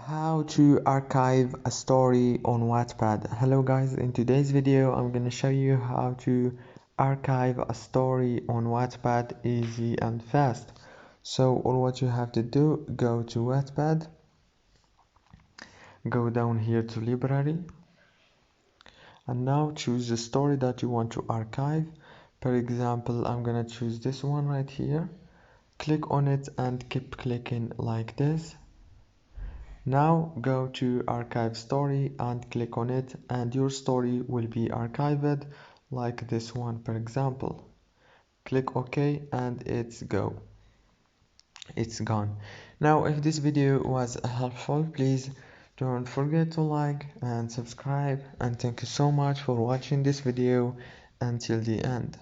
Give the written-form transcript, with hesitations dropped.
How to archive a story on Wattpad. Hello guys, in today's video I'm gonna show you how to archive a story on Wattpad easy and fast. So all what you have to do, go to Wattpad, go down here to library, and now choose the story that you want to archive. For example, I'm gonna choose this one right here. Click on it and keep clicking like this. Now go to archive story and click on it, and your story will be archived like this one, for example. Click OK and it's gone. Now if this video was helpful, please don't forget to like and subscribe, and thank you so much for watching this video until the end.